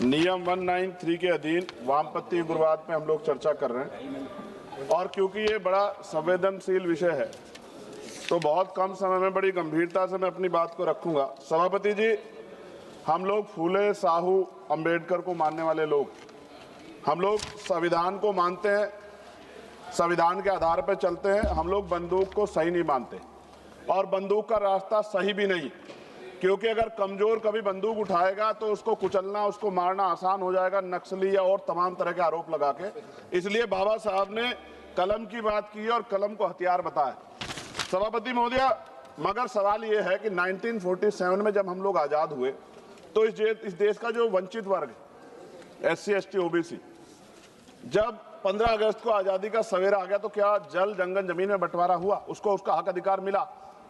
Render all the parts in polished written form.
नियम 193 के अधीन वामपंथी उग्रवाद पे हम लोग चर्चा कर रहे हैं और क्योंकि ये बड़ा संवेदनशील विषय है तो बहुत कम समय में बड़ी गंभीरता से मैं अपनी बात को रखूंगा। सभापति जी, हम लोग फूले, साहू, अंबेडकर को मानने वाले लोग, हम लोग संविधान को मानते हैं, संविधान के आधार पर चलते हैं। हम लोग बंदूक को सही नहीं मानते और बंदूक का रास्ता सही भी नहीं, क्योंकि अगर कमजोर कभी बंदूक उठाएगा तो उसको कुचलना, उसको मारना आसान हो जाएगा, नक्सली या और तमाम तरह के आरोप लगा के। इसलिए बाबा साहब ने कलम की बात की और कलम को हथियार बताया। सभापति महोदय, मगर सवाल ये है कि 1947 में जब हम लोग आज़ाद हुए तो इस देश का जो वंचित वर्ग, SC, ST, OBC, जब 15 अगस्त को आज़ादी का सवेरा आ गया तो क्या जल, जंगल, जमीन में बंटवारा हुआ? उसको उसका हक अधिकार मिला।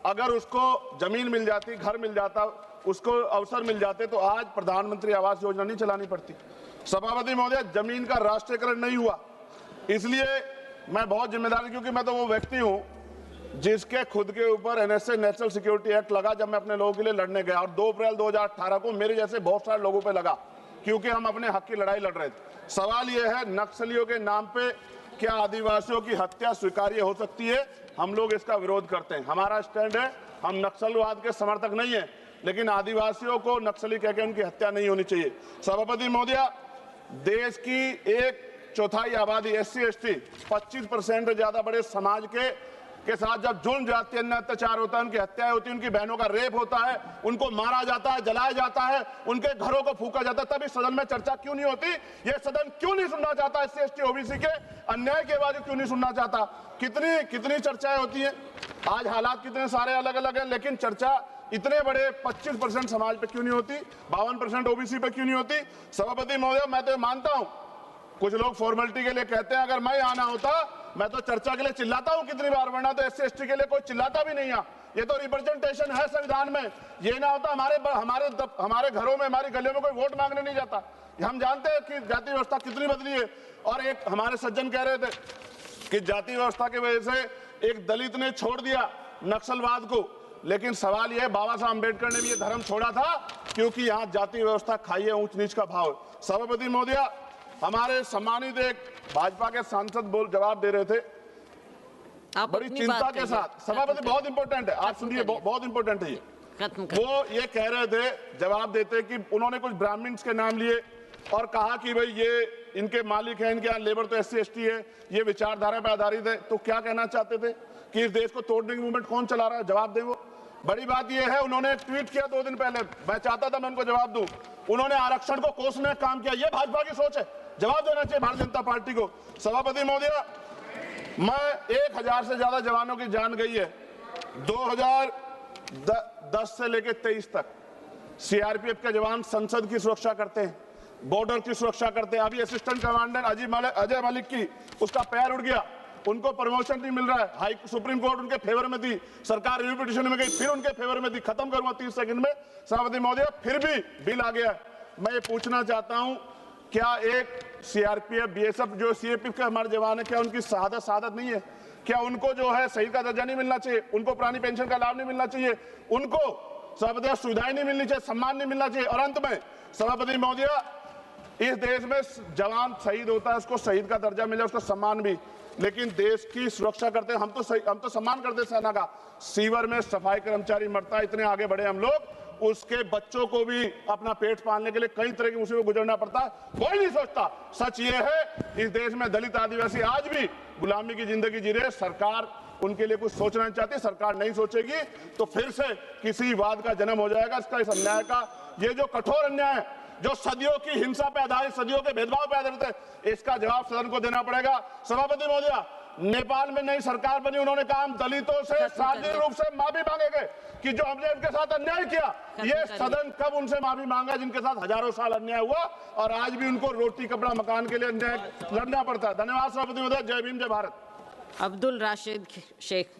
अगर उसको जमीन मिल जाती, घर मिल जाता, उसको अवसर मिल जाते तो आज प्रधानमंत्री आवास योजना नहीं चलानी पड़ती। सभापति महोदय, जमीन का राष्ट्रीयकरण नहीं हुआ। इसलिए मैं बहुत जिम्मेदार, क्योंकि मैं तो वो व्यक्ति हूं जिसके खुद के ऊपर NSA, नेशनल सिक्योरिटी एक्ट लगा जब मैं अपने लोगों के लिए लड़ने गया, और 2 अप्रैल 2018 को मेरे जैसे बहुत सारे लोगों पर लगा, क्योंकि हम अपने हक की लड़ाई लड़ रहे थे। सवाल यह है, नक्सलियों के नाम पे क्या आदिवासियों की हत्या स्वीकार्य हो सकती है? हम लोग इसका विरोध करते हैं। हमारा स्टैंड है, हम नक्सलवाद के समर्थक नहीं है, लेकिन आदिवासियों को नक्सली कहकर उनकी हत्या नहीं होनी चाहिए। सभापति महोदय, देश की 1/4 आबादी SC, ST, 25% ज्यादा बड़े समाज के साथ जब जुल्म, जाति, अन्य अत्याचार होता है, उनकी हत्याएं होती है, उनकी बहनों का रेप होता है, उनको मारा जाता है, जलाया जाता है, उनके घरों को फूका जाता है, तब इस सदन में चर्चा क्यों नहीं होती? ये सदन क्यों नहीं सुनना चाहता? SC, ST, OBC के अन्याय की आवाज क्यों नहीं सुनना चाहता? कितनी चर्चाएं होती हैं, आज हालात कितने सारे अलग अलग हैं, लेकिन चर्चा इतने बड़े 25% समाज पे क्यों नहीं होती? 52% OBC पे क्यों नहीं होती? सभापति महोदय, मैं तो मानता हूं, कुछ लोग फॉर्मेलिटी के लिए कहते हैं, अगर मैं आना होता मैं तो चर्चा के लिए चिल्लाता हूं कितनी बार, वरना तो SC, ST के लिए कोई चिल्लाता भी नहीं है। ये तो रिप्रेजेंटेशन है संविधान में। ये ना होता हमारे घरों में, हमारी गलियों में कोई वोट मांगने नहीं जाता। हम जानते हैं कि जाति व्यवस्था कितनी बदली है। और एक हमारे सज्जन कह रहे थे कि जाति व्यवस्था की वजह से एक दलित ने छोड़ दिया नक्सलवाद को, लेकिन सवाल यह है, बाबा साहब अम्बेडकर ने भी ये धर्म छोड़ा था क्योंकि यहाँ जाति व्यवस्था खाई है, ऊंच नीच का भाव है। सभापति महोदय, हमारे सम्मानित एक भाजपा के सांसद जवाब दे रहे थे बड़ी चिंता के साथ। सभापति, बहुत इंपॉर्टेंट है, आप सुनिए, बहुत इंपॉर्टेंट है ये। वो ये कह रहे थे जवाब देते कि उन्होंने कुछ ब्राह्मण्स के नाम लिए और कहा कि भाई ये इनके मालिक हैं, इनके यहाँ लेबर तो SC, ST है, ये विचारधारा पर आधारित है। तो क्या कहना चाहते थे कि इस देश को तोड़ने की मूवमेंट कौन चला रहा है? जवाब दें। वो बड़ी बात यह है, उन्होंने ट्वीट किया 2 दिन पहले, मैं चाहता था मैं उनको जवाब दूं, उन्होंने आरक्षण को कोसने का काम किया। ये भाजपा की सोच है, जवाब देना चाहिए भारतीय जनता पार्टी को। सभापति महोदय, मैं 1000 से ज्यादा जवानों की जान गई है 2010 से लेकर 23 तक। CRPF के जवान संसद की सुरक्षा करते हैं, बॉर्डर की सुरक्षा करते हैं। अभी असिस्टेंट कमांडेंट अजय मलिक की, उसका पैर उड़ गया, उनको प्रमोशन नहीं मिल रहा है। सुप्रीम कोर्ट उनके फेवर में थी, सरकार रिव्यू पिटीशन में गई, फिर उनके फेवर में थी। खत्म करूंगा 30 सेकंड में। सभापति महोदय, फिर भी बिल आ गया। मैं ये पूछना चाहता हूं, क्या एक CRPF, BSF जो CAPF के हमारे जवान है, क्या उनकी शहादत नहीं है? क्या उनको जो है शहीद का दर्जा नहीं मिलना चाहिए? उनको पुरानी पेंशन का लाभ नहीं मिलना चाहिए? उनको सभापति सुविधाएं नहीं मिलनी चाहिए? सम्मान नहीं मिलना चाहिए? और अंत में सभापति महोदय, इस देश में जवान शहीद होता है, उसको शहीद का दर्जा मिले, उसको सम्मान भी, लेकिन देश की सुरक्षा करते हैं। हम तो सम्मान करते सेना का। सीवर में सफाई कर्मचारी मरता है, इतने आगे बढ़े हम लोग, उसके बच्चों को भी अपना पेट पालने के लिए कई तरह की मुसीबत गुजरना पड़ता है, कोई नहीं सोचता। सच ये है, इस देश में दलित आदिवासी आज भी गुलामी की जिंदगी जी रहे। सरकार उनके लिए कुछ सोचना नहीं चाहती। सरकार नहीं सोचेगी तो फिर से किसी वाद का जन्म हो जाएगा। इसका, इस अन्याय का, ये जो कठोर अन्याय है, जो सदियों की हिंसा पे आधारित, सदियों के भेदभाव पे आधारित है, इसका जवाब सदन को देना पड़ेगा। सभापति महोदय, नेपाल में नई सरकार बनी, उन्होंने कहा हम दलितों से सार्वजनिक रूप से माफी मांगेंगे कि जो हमने उनके साथ अन्याय किया। ये सदन कब उनसे माफी मांगा जिनके साथ हजारों साल अन्याय हुआ और आज भी उनको रोटी, कपड़ा, मकान के लिए अन्याय लड़ना पड़ता है। धन्यवाद सभापति महोदय। जय भीम, जय भारत। अब्दुल राशिद शेख।